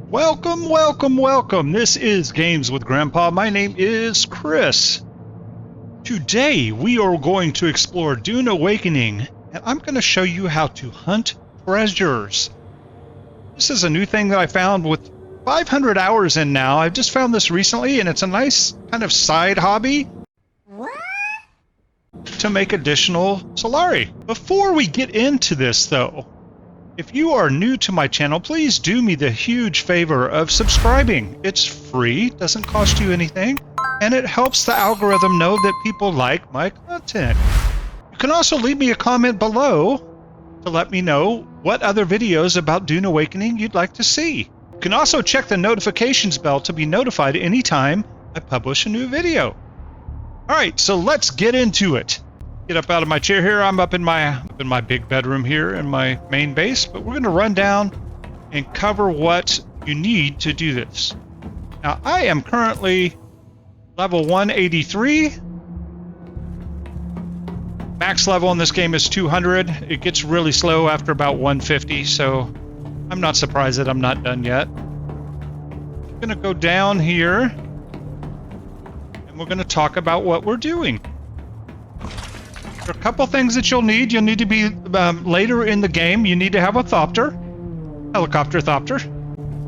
Welcome, welcome, welcome. This is Games with Grandpa. My name is Chris. Today we are going to explore Dune Awakening, and I'm going to show you how to hunt treasures. This is a new thing that I found with 500 hours in now. I've just found this recently, and it's a nice kind of side hobby to make additional Solari. Before we get into this though, if you are new to my channel, please do me the huge favor of subscribing. It's free, doesn't cost you anything, and it helps the algorithm know that people like my content. You can also leave me a comment below to let me know what other videos about Dune Awakening you'd like to see. You can also check the notifications bell to be notified anytime I publish a new video. Alright, so let's get into it. Get up out of my chair here. I'm up in my big bedroom here in my main base, but we're going to run down and cover what you need to do this. Now, I am currently level 183. Max level in this game is 200. It gets really slow after about 150, so I'm not surprised that I'm not done yet. I'm going to go down here, and we're going to talk about what we're doing. There are a couple things that you'll need. You'll need to be, later in the game, you need to have a helicopter thopter,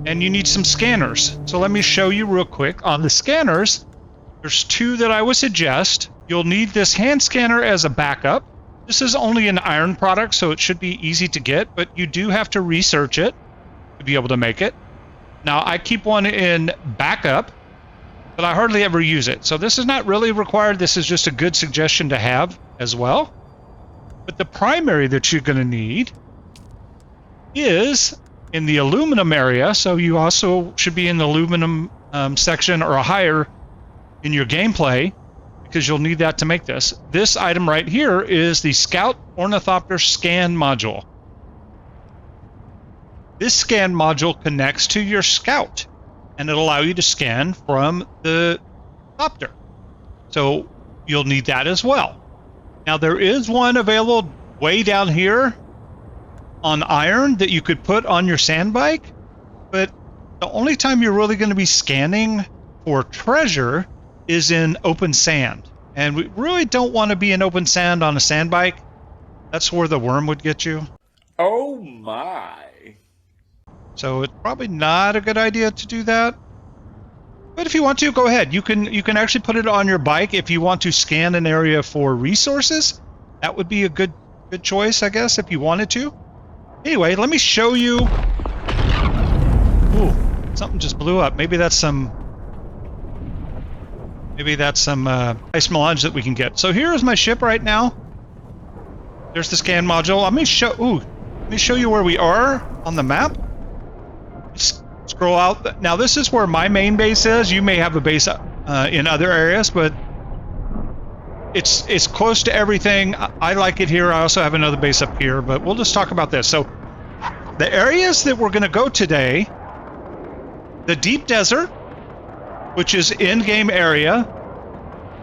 and you need some scanners. So let me show you real quick. On the scanners, there's two that I would suggest. You'll need this hand scanner as a backup. This is only an iron product, so it should be easy to get, but you do have to research it to be able to make it. Now, I keep one in backup, but I hardly ever use it. So this is not really required. This is just a good suggestion to have as well. But the primary that you're going to need is in the aluminum area. So you also should be in the aluminum section or higher in your gameplay, because you'll need that to make this. This item right here is the Scout Ornithopter Scan Module. This scan module connects to your Scout, and it'll allow you to scan from the Thopter. So you'll need that as well. Now, there is one available way down here on iron that you could put on your sand bike, but the only time you're really going to be scanning for treasure is in open sand. And we really don't want to be in open sand on a sand bike. That's where the worm would get you. Oh my. So it's probably not a good idea to do that. But if you want to, go ahead. You can actually put it on your bike if you want to scan an area for resources. That would be a good choice, I guess, if you wanted to. Anyway, let me show you. Ooh, something just blew up. Maybe that's some ice melange that we can get. So here is my ship right now. There's the scan module. Let me show you where we are on the map. Scroll out. Now this is where my main base is. You may have a base in other areas, but it's close to everything. I like it here. I also have another base up here, but we'll just talk about this. So the areas that we're going to go today, the deep desert, which is in-game area.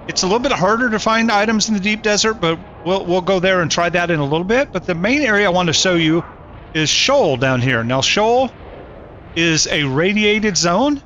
It's a little bit harder to find items in the deep desert, but we'll go there and try that in a little bit. But the main area I want to show you is Shoal down here. Now Shoal is a radiated zone.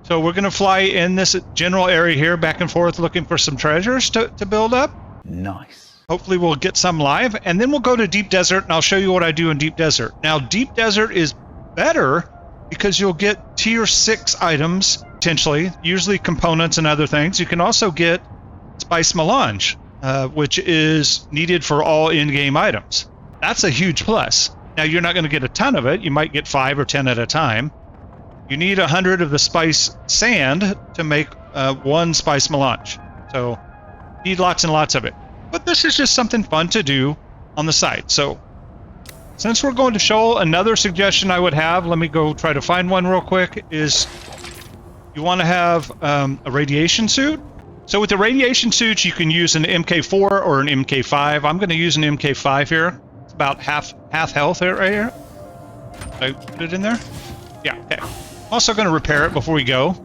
So we're going to fly in this general area here back and forth looking for some treasures to build up. Nice. Hopefully we'll get some live, and then we'll go to deep desert and I'll show you what I do in deep desert. Now deep desert is better because you'll get tier 6 items, potentially, usually components and other things. You can also get spice melange, which is needed for all in-game items. That's a huge plus. Now, you're not going to get a ton of it. You might get 5 or 10 at a time. You need 100 of the spice sand to make one spice melange. So, you need lots and lots of it. But this is just something fun to do on the side. So, since we're going to Shoal, another suggestion I would have, let me go try to find one real quick, is you want to have a radiation suit. So with the radiation suits, you can use an MK4 or an MK5. I'm going to use an MK5 here. It's about half health right here. Did I put it in there? Yeah, okay. I'm also going to repair it before we go.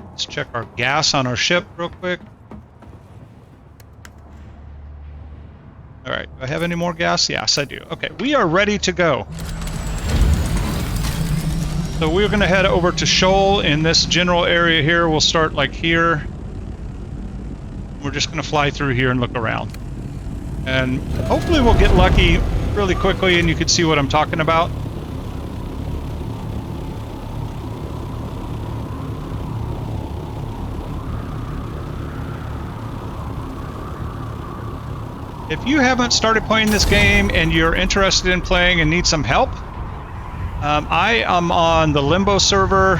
Let's check our gas on our ship real quick. All right, do I have any more gas? Yes, I do. Okay, we are ready to go. So we're going to head over to Shoal in this general area here. We'll start like here. We're just going to fly through here and look around. And hopefully we'll get lucky really quickly and you can see what I'm talking about. If you haven't started playing this game and you're interested in playing and need some help, I am on the Limbo server,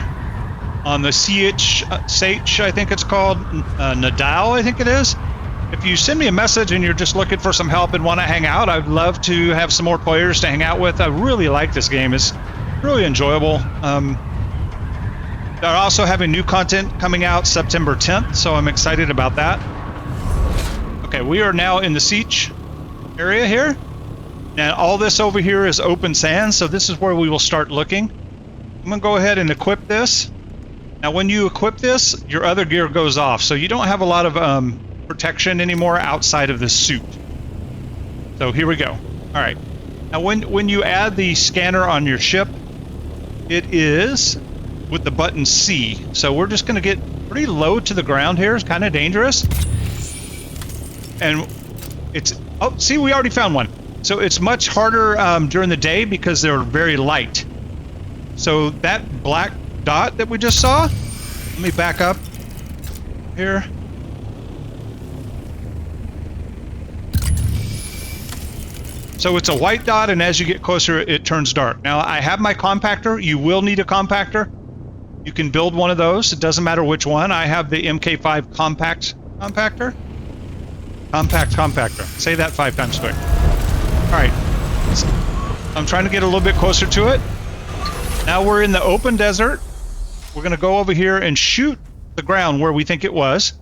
on the Sage, I think it's called, Nadal, I think it is. If you send me a message and you're just looking for some help and want to hang out, I'd love to have some more players to hang out with. I really like this game. It's really enjoyable. They're also having new content coming out September 10th, so I'm excited about that. Okay, we are now in the Siege area here. Now all this over here is open sand, so this is where we will start looking. I'm going to go ahead and equip this. Now when you equip this, your other gear goes off, so you don't have a lot of protection anymore outside of this suit. So here we go. All right. Now when you add the scanner on your ship, it is with the button C. So we're just going to get pretty low to the ground here. It's kind of dangerous. And it's, oh, see, we already found one. So it's much harder during the day because they're very light. So that black dot that we just saw, let me back up here. So it's a white dot, and as you get closer, it turns dark. Now, I have my compactor. You will need a compactor. You can build one of those. It doesn't matter which one. I have the MK5 compact compactor. Compact compactor. Say that 5 times quick. All right. I'm trying to get a little bit closer to it. Now we're in the open desert. We're going to go over here and shoot the ground where we think it was.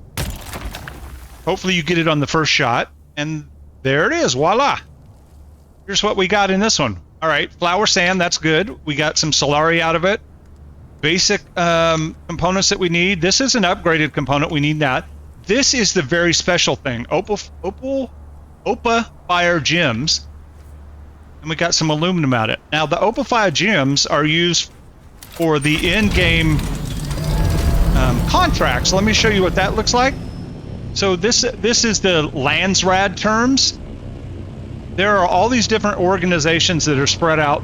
Hopefully you get it on the first shot. And there it is. Voila. Here's what we got in this one. All right. Flower sand. That's good. We got some Solari out of it. Basic components that we need. This is an upgraded component. We need that. This is the very special thing. Opa Fire Gems. And we got some aluminum out of it. Now, the Opa Fire Gems are used for the in-game contracts. Let me show you what that looks like. So this is the Landsrad terms. There are all these different organizations that are spread out,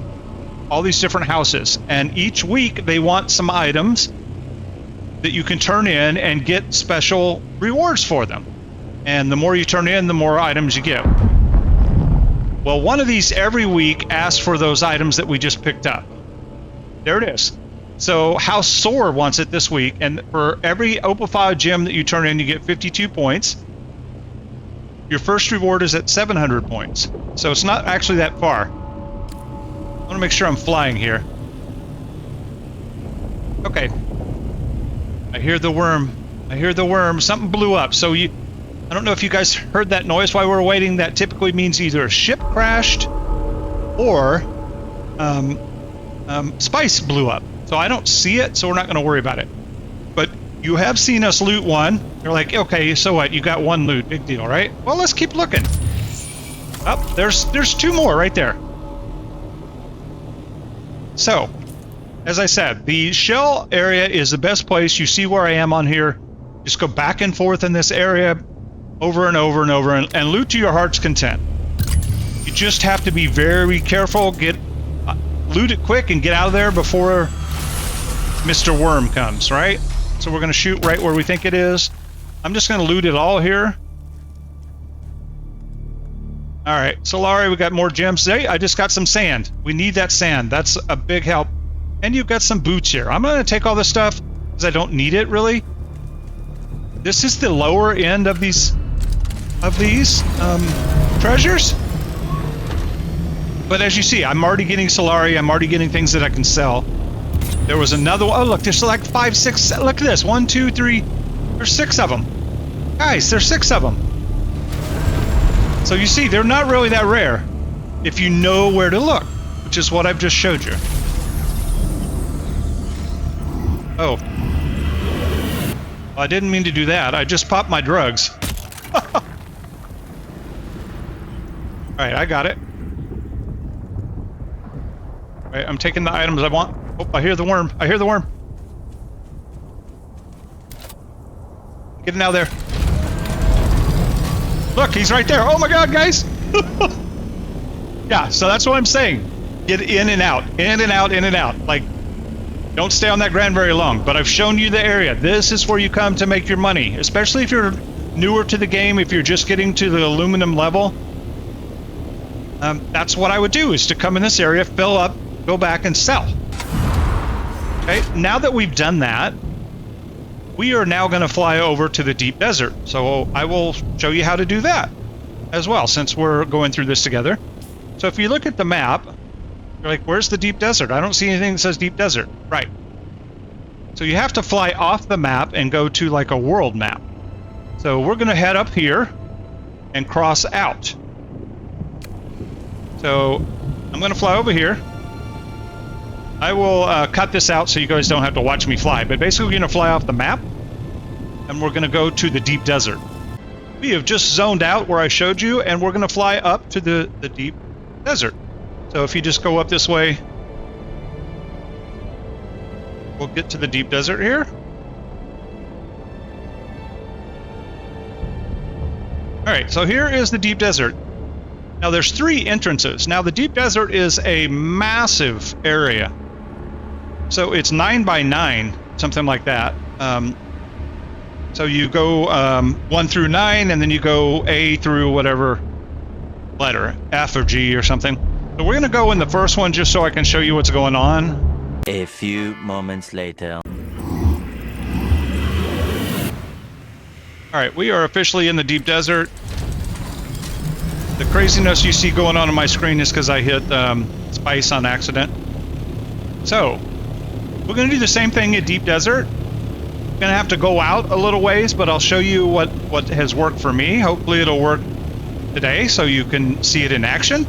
all these different houses. And each week, they want some items that you can turn in and get special rewards for them. And the more you turn in, the more items you get. Well, one of these every week asks for those items that we just picked up. There it is. So House Soar wants it this week, and for every Opify gem that you turn in, you get 52 points. Your first reward is at 700 points. So it's not actually that far. I want to make sure I'm flying here. Okay. I hear the worm. I hear the worm. Something blew up. So I don't know if you guys heard that noise while we were waiting. That typically means either a ship crashed or spice blew up. So I don't see it, so we're not going to worry about it. But you have seen us loot one. You're like, okay, so what? You got one loot. Big deal, right? Well, let's keep looking. Oh, there's 2 more right there. So, as I said, the shell area is the best place. You see where I am on here. Just go back and forth in this area over and over and over and loot to your heart's content. You just have to be very careful. Loot it quick and get out of there before Mr. Worm comes, right? So we're going to shoot right where we think it is. I'm just going to loot it all here. All right, Solari, we got more gems. Hey, I just got some sand. We need that sand. That's a big help. And you've got some boots here. I'm going to take all this stuff because I don't need it, really. This is the lower end of these treasures. But as you see, I'm already getting Solari. I'm already getting things that I can sell. There was another one. Oh, look, there's like 5, 6. Look at this. 1, 2, 3. There's 6 of them. Guys, there's 6 of them. So you see, they're not really that rare if you know where to look, which is what I've just showed you. Oh. Well, I didn't mean to do that. I just popped my drugs. Alright, I got it. Alright, I'm taking the items I want. Oh, I hear the worm. I hear the worm. Getting out of there. Look, he's right there. Oh my god, guys! Yeah, so that's what I'm saying. Get in and out. In and out, in and out. Like, don't stay on that ground very long. But I've shown you the area. This is where you come to make your money. Especially if you're newer to the game, if you're just getting to the aluminum level. That's what I would do, is to come in this area, fill up, go back and sell. Okay, now that we've done that, we are now going to fly over to the deep desert. So I will show you how to do that as well, since we're going through this together. So if you look at the map, you're like, where's the deep desert? I don't see anything that says deep desert. Right. So you have to fly off the map and go to like a world map. So we're going to head up here and cross out. So I'm going to fly over here. I will cut this out so you guys don't have to watch me fly. But basically, we're going to fly off the map, and we're going to go to the deep desert. We have just zoned out where I showed you, and we're going to fly up to the deep desert. So if you just go up this way, we'll get to the deep desert here. All right, so here is the deep desert. Now there's 3 entrances. Now the deep desert is a massive area. So it's 9 by 9, something like that. So you go 1 through 9, and then you go A through whatever letter, F or G or something. So we're going to go in the first one just so I can show you what's going on. A few moments later. All right, we are officially in the deep desert. The craziness you see going on my screen is because I hit spice on accident. So we're going to do the same thing in deep desert. Going to have to go out a little ways, but I'll show you what has worked for me. Hopefully it'll work today so you can see it in action.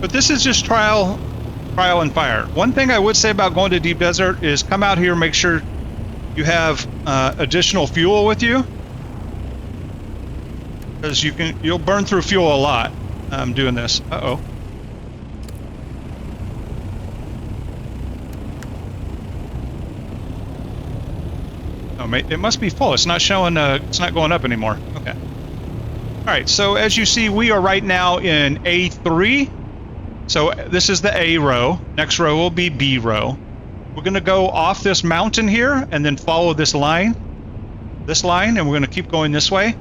But this is just trial and fire. One thing I would say about going to deep desert is come out here, make sure you have additional fuel with you, because you'll burn through fuel a lot doing this. Uh-oh. Oh, it must be full. It's not showing. It's not going up anymore. Okay. All right. So as you see, we are right now in A3. So this is the A row. Next row will be B row. We're going to go off this mountain here and then follow this line, and we're going to keep going this way,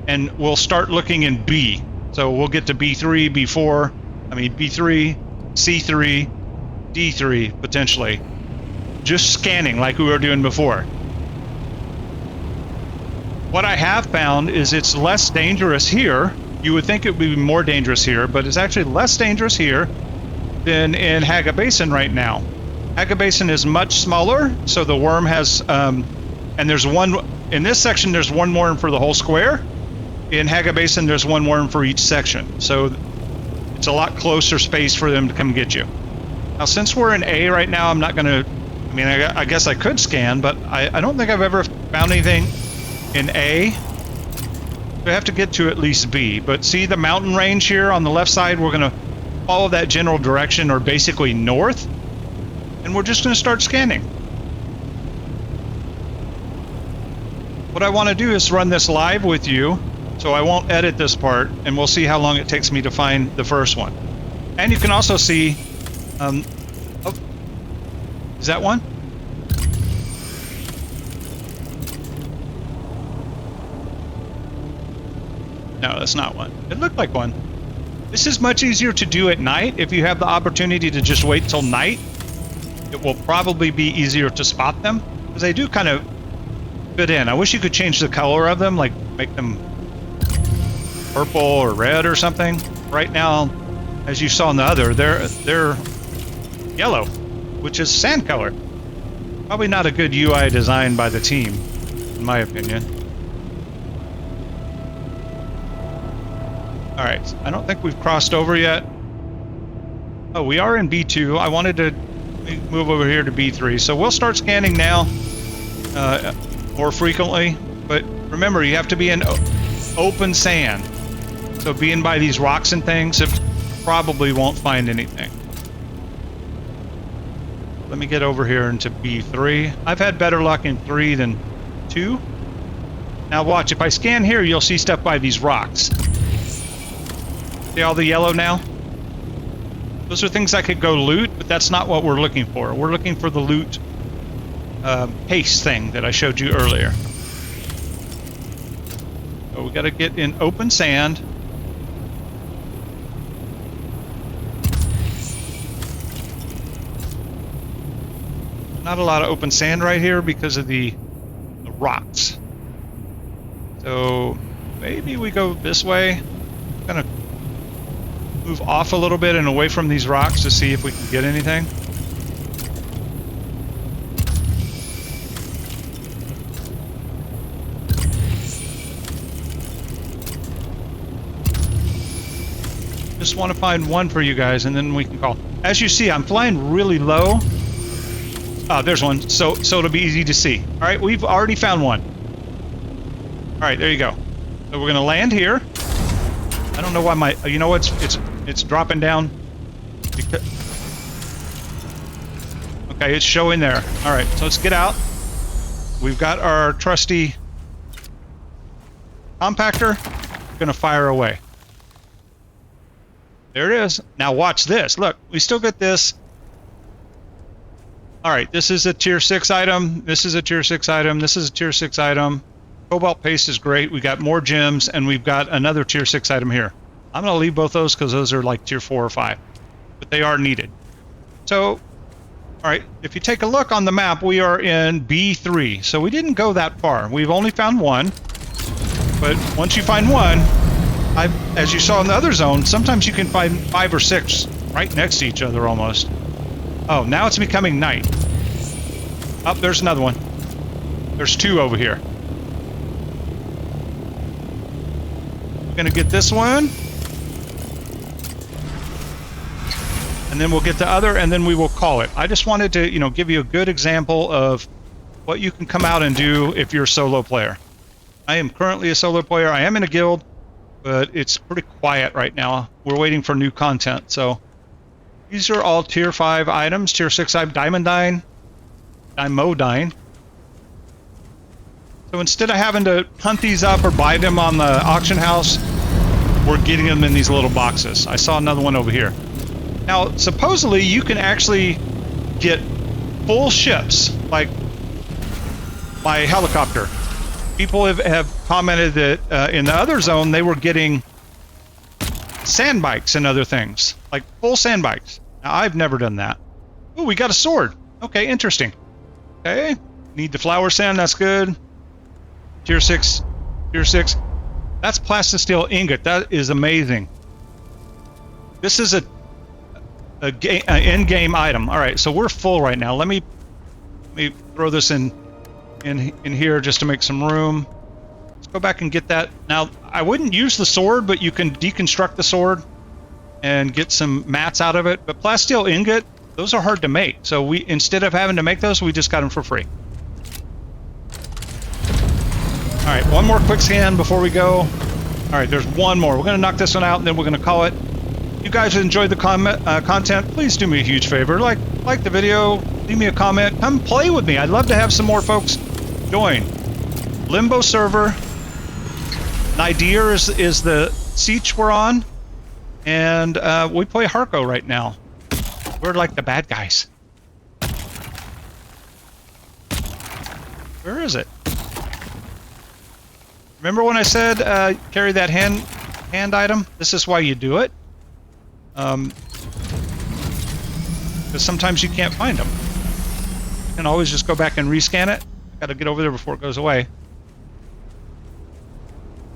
and we'll start looking in B. So we'll get to B3, B4, B3, C3, D3 potentially. Just scanning like we were doing before. What I have found is it's less dangerous here. You would think it would be more dangerous here, but it's actually less dangerous here than in Haga Basin right now. Haga Basin is much smaller, so the worm has, and there's one, in this section there's one worm for the whole square. In Haga Basin there's one worm for each section, so it's a lot closer space for them to come get you. Now since we're in A right now, I'm not going to, I guess I could scan, but I don't think I've ever found anything in A. We have to get to at least B, but see the mountain range here on the left side? We're going to follow that general direction, or basically north, and we're just going to start scanning. What I want to do is run this live with you, so I won't edit this part, and we'll see how long it takes me to find the first one. And you can also see, oh, is that one? No, that's not one. It looked like one. This is much easier to do at night. If you have the opportunity to just wait till night, it will probably be easier to spot them, because they do kind of fit in. I wish you could change the color of them, like make them purple or red or something. Right now, as you saw in the other, they're yellow, which is sand color. Probably not a good UI design by the team, in my opinion. All right, I don't think we've crossed over yet. Oh, we are in B2. I wanted to move over here to B3. So we'll start scanning now more frequently. But remember, you have to be in open sand. So being by these rocks and things, it probably won't find anything. let me get over here into B3. I've had better luck in 3 than 2. Now watch, if I scan here, you'll see stuff by these rocks. See all the yellow now? Those are things I could go loot, but that's not what we're looking for. We're looking for the loot paste thing that I showed you earlier. So we got to get in open sand. Not a lot of open sand right here because of the rocks. So maybe we go this way. I'm gonna move off a little bit and away from these rocks to see if we can get anything. Just want to find one for you guys and then we can call. As you see, I'm flying really low. There's one, so it'll be easy to see. All right, we've already found one. All right, there you go. So we're gonna land here. I don't know why my, you know what, it's dropping down. Okay, it's showing there. All right, so let's get out. We've got our trusty compactor. We're gonna fire away. There it is. Now watch this. Look, we still get this. All right, this is a tier 6 item. This is a tier 6 item. This is a tier 6 item. Cobalt paste is great. We got more gems, and we've got another tier 6 item here. I'm going to leave both those because those are like tier 4 or 5, but they are needed. So, all right, if you take a look on the map, we are in B3. So we didn't go that far. We've only found one, but once you find one, as you saw in the other zone, sometimes you can find 5 or 6 right next to each other almost. Oh, now it's becoming night. Oh, there's another one. There's 2 over here. We're gonna get this one. And then we'll get the other, and then we will call it. I just wanted to, you know, give you a good example of what you can come out and do if you're a solo player. I am currently a solo player. I am in a guild, but it's pretty quiet right now. We're waiting for new content, so... These are all tier 5 items, tier 6 item, diamondine, dimodine. So instead of having to hunt these up or buy them on the auction house, we're getting them in these little boxes. I saw another one over here. Now, supposedly you can actually get full ships, like by helicopter. People have commented that in the other zone they were getting sand bikes and other things, like full sand bikes. Now, I've never done that. Oh, we got a sword. Okay, interesting. Okay, need the flower sand, that's good. Tier 6, tier 6. That's plastisteel ingot, that is amazing. This is an in-game item. All right, so we're full right now. Let me throw this in here just to make some room. Let's go back and get that. Now, I wouldn't use the sword, but you can deconstruct the sword and get some mats out of it. But plasteel ingot, those are hard to make. So we, instead of having to make those, we just got them for free. All right, one more quick scan before we go. All right, there's one more. We're gonna knock this one out and then we're gonna call it. If you guys enjoyed the content, please do me a huge favor. Like the video, leave me a comment, come play with me. I'd love to have some more folks join. Limbo server. Nadir is the siege we're on. And we play Harco right now. We're like the bad guys. Where is it? Remember when I said carry that hand item? This is why you do it. Because sometimes you can't find them. You can always just go back and rescan it. Got to get over there before it goes away.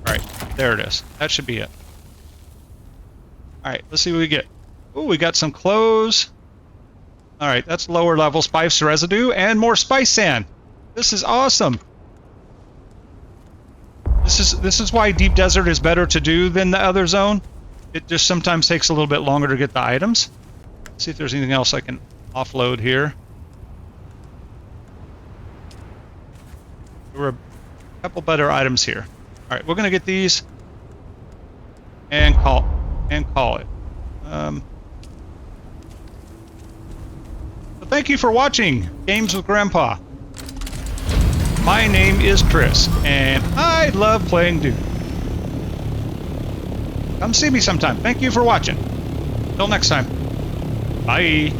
All right, there it is. That should be it. All right, let's see what we get. Oh, we got some clothes. All right, that's lower level spice residue and more spice sand. This is awesome. This is why Deep Desert is better to do than the other zone. It just sometimes takes a little bit longer to get the items. Let's see if there's anything else I can offload here. There were a couple better items here. All right, we're gonna get these and call it. Thank you for watching Games with Grandpa. My name is Chris, and I love playing Dune. Come see me sometime. Thank you for watching. Till next time. Bye.